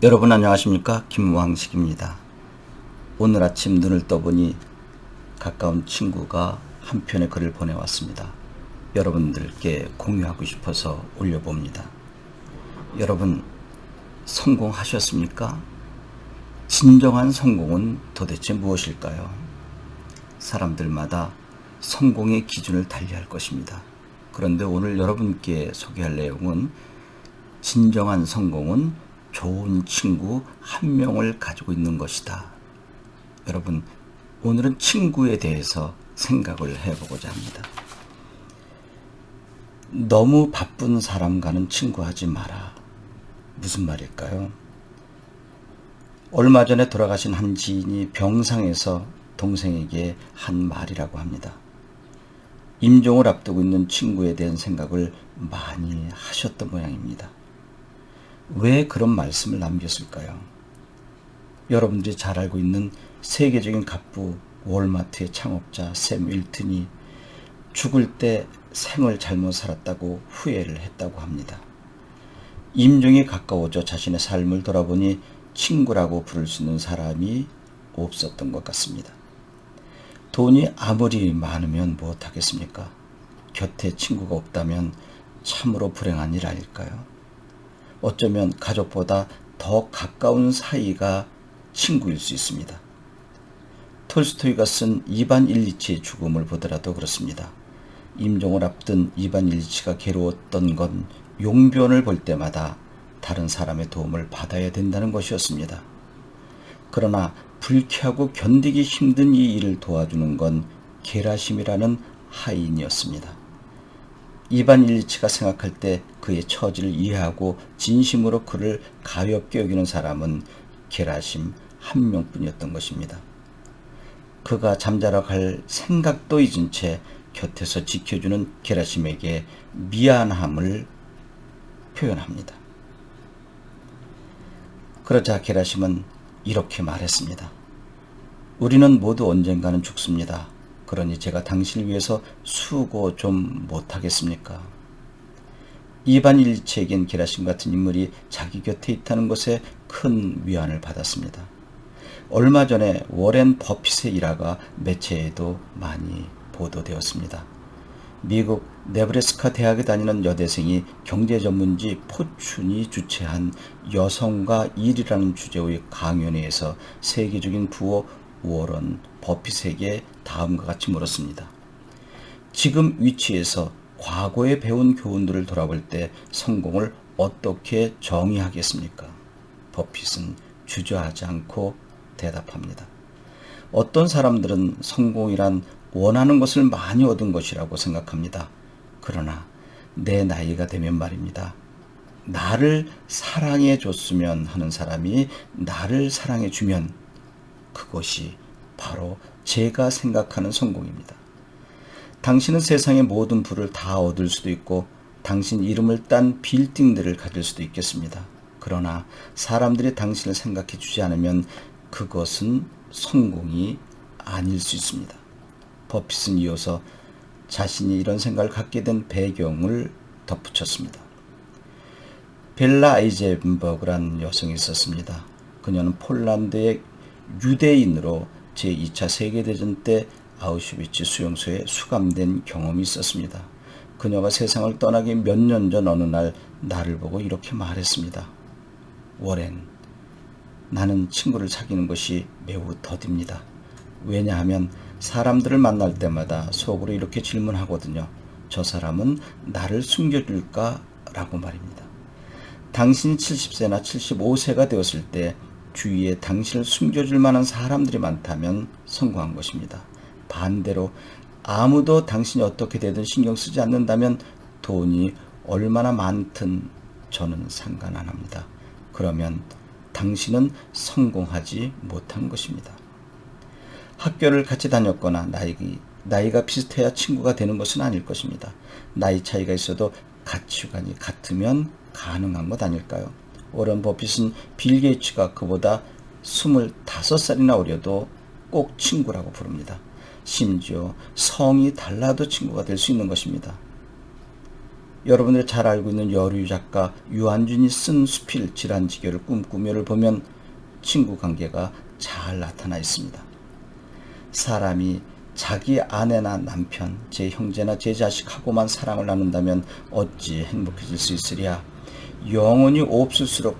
여러분 안녕하십니까? 김왕식입니다. 오늘 아침 눈을 떠보니 가까운 친구가 한 편의 글을 보내왔습니다. 여러분들께 공유하고 싶어서 올려봅니다. 여러분, 성공하셨습니까? 진정한 성공은 도대체 무엇일까요? 사람들마다 성공의 기준을 달리할 것입니다. 그런데 오늘 여러분께 소개할 내용은 진정한 성공은 좋은 친구 한 명을 가지고 있는 것이다. 여러분, 오늘은 친구에 대해서 생각을 해보고자 합니다. 너무 바쁜 사람과는 친구하지 마라. 무슨 말일까요? 얼마 전에 돌아가신 한 지인이 병상에서 동생에게 한 말이라고 합니다. 임종을 앞두고 있는 친구에 대한 생각을 많이 하셨던 모양입니다. 왜 그런 말씀을 남겼을까요? 여러분들이 잘 알고 있는 세계적인 갑부 월마트의 창업자 샘 윌튼이 죽을 때 생을 잘못 살았다고 후회를 했다고 합니다. 임종이 가까워져 자신의 삶을 돌아보니 친구라고 부를 수 있는 사람이 없었던 것 같습니다. 돈이 아무리 많으면 무엇하겠습니까? 곁에 친구가 없다면 참으로 불행한 일 아닐까요? 어쩌면 가족보다 더 가까운 사이가 친구일 수 있습니다. 톨스토이가 쓴 이반 일리치의 죽음을 보더라도 그렇습니다. 임종을 앞둔 이반 일리치가 괴로웠던 건 용변을 볼 때마다 다른 사람의 도움을 받아야 된다는 것이었습니다. 그러나 불쾌하고 견디기 힘든 이 일을 도와주는 건 게라심이라는 하인이었습니다. 이반 일리치가 생각할 때 그의 처지를 이해하고 진심으로 그를 가볍게 여기는 사람은 게라심 한 명뿐이었던 것입니다. 그가 잠자러 갈 생각도 잊은 채 곁에서 지켜주는 게라심에게 미안함을 표현합니다. 그러자 게라심은 이렇게 말했습니다. 우리는 모두 언젠가는 죽습니다. 그러니 제가 당신을 위해서 수고 좀 못하겠습니까? 이반 일리치에겐 게라심 같은 인물이 자기 곁에 있다는 것에 큰 위안을 받았습니다. 얼마 전에 워렌 버핏의 일화가 매체에도 많이 보도되었습니다. 미국 네브래스카 대학에 다니는 여대생이 경제전문지 포춘이 주최한 여성과 일이라는 주제의 강연회에서 세계적인 부호 워런 버핏에게 다음과 같이 물었습니다. 지금 위치에서 과거에 배운 교훈들을 돌아볼 때 성공을 어떻게 정의하겠습니까? 버핏은 주저하지 않고 대답합니다. 어떤 사람들은 성공이란 원하는 것을 많이 얻은 것이라고 생각합니다. 그러나 내 나이가 되면 말입니다. 나를 사랑해 줬으면 하는 사람이 나를 사랑해 주면 그것이 바로 제가 생각하는 성공입니다. 당신은 세상의 모든 부를 다 얻을 수도 있고 당신 이름을 딴 빌딩들을 가질 수도 있겠습니다. 그러나 사람들이 당신을 생각해 주지 않으면 그것은 성공이 아닐 수 있습니다. 버핏은 이어서 자신이 이런 생각을 갖게 된 배경을 덧붙였습니다. 벨라 아이젠버그란 여성이 있었습니다. 그녀는 폴란드의 유대인으로 제2차 세계대전 때 아우슈비츠 수용소에 수감된 경험이 있었습니다. 그녀가 세상을 떠나기 몇 년 전 어느 날 나를 보고 이렇게 말했습니다. 워렌, 나는 친구를 사귀는 것이 매우 더딥니다. 왜냐하면 사람들을 만날 때마다 속으로 이렇게 질문하거든요. 저 사람은 나를 숨겨줄까? 라고 말입니다. 당신이 70세나 75세가 되었을 때 주위에 당신을 숨겨줄 만한 사람들이 많다면 성공한 것입니다. 반대로 아무도 당신이 어떻게 되든 신경 쓰지 않는다면 돈이 얼마나 많든 저는 상관 안 합니다. 그러면 당신은 성공하지 못한 것입니다. 학교를 같이 다녔거나 나이가 비슷해야 친구가 되는 것은 아닐 것입니다. 나이 차이가 있어도 가치관이 같으면 가능한 것 아닐까요? 워런 버핏은 빌 게이츠가 그보다 25살이나 어려도 꼭 친구라고 부릅니다. 심지어 성이 달라도 친구가 될 수 있는 것입니다. 여러분들이 잘 알고 있는 여류 작가 유한준이 쓴 수필 질환지교를 꿈꾸며를 보면 친구 관계가 잘 나타나 있습니다. 사람이 자기 아내나 남편, 제 형제나 제 자식하고만 사랑을 나눈다면 어찌 행복해질 수 있으랴. 영혼이 없을수록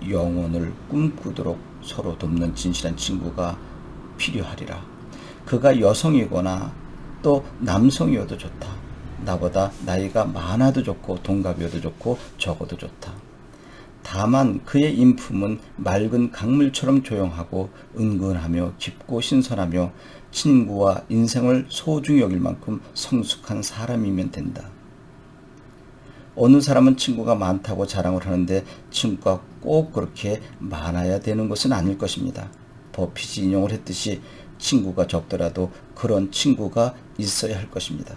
영혼을 꿈꾸도록 서로 돕는 진실한 친구가 필요하리라. 그가 여성이거나 또 남성이어도 좋다. 나보다 나이가 많아도 좋고 동갑이어도 좋고 적어도 좋다. 다만 그의 인품은 맑은 강물처럼 조용하고 은근하며 깊고 신선하며 친구와 인생을 소중히 여길 만큼 성숙한 사람이면 된다. 어느 사람은 친구가 많다고 자랑을 하는데 친구가 꼭 그렇게 많아야 되는 것은 아닐 것입니다. 버핏이 인용을 했듯이 친구가 적더라도 그런 친구가 있어야 할 것입니다.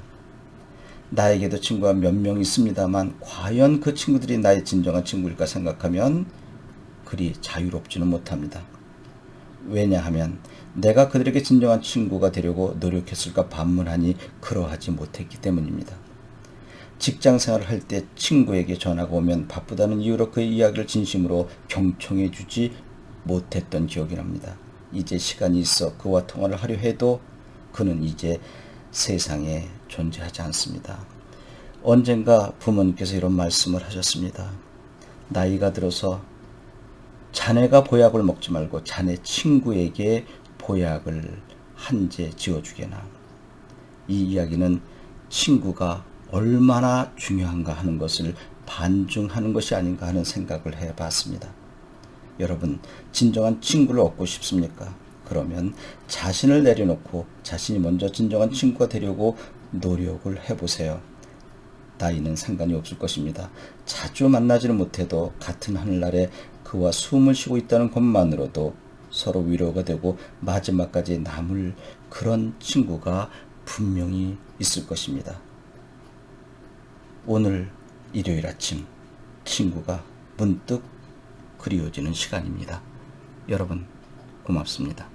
나에게도 친구가 몇 명 있습니다만 과연 그 친구들이 나의 진정한 친구일까 생각하면 그리 자유롭지는 못합니다. 왜냐하면 내가 그들에게 진정한 친구가 되려고 노력했을까 반문하니 그러하지 못했기 때문입니다. 직장 생활을 할 때 친구에게 전화가 오면 바쁘다는 이유로 그의 이야기를 진심으로 경청해 주지 못했던 기억이 납니다. 이제 시간이 있어 그와 통화를 하려 해도 그는 이제 세상에 존재하지 않습니다. 언젠가 부모님께서 이런 말씀을 하셨습니다. 나이가 들어서 자네가 보약을 먹지 말고 자네 친구에게 보약을 한 제 지어주게나. 이 이야기는 친구가 얼마나 중요한가 하는 것을 반증하는 것이 아닌가 하는 생각을 해봤습니다. 여러분, 진정한 친구를 얻고 싶습니까? 그러면 자신을 내려놓고 자신이 먼저 진정한 친구가 되려고 노력을 해보세요. 나이는 상관이 없을 것입니다. 자주 만나지는 못해도 같은 하늘나라에 그와 숨을 쉬고 있다는 것만으로도 서로 위로가 되고 마지막까지 남을 그런 친구가 분명히 있을 것입니다. 오늘 일요일 아침 친구가 문득 그리워지는 시간입니다. 여러분 고맙습니다.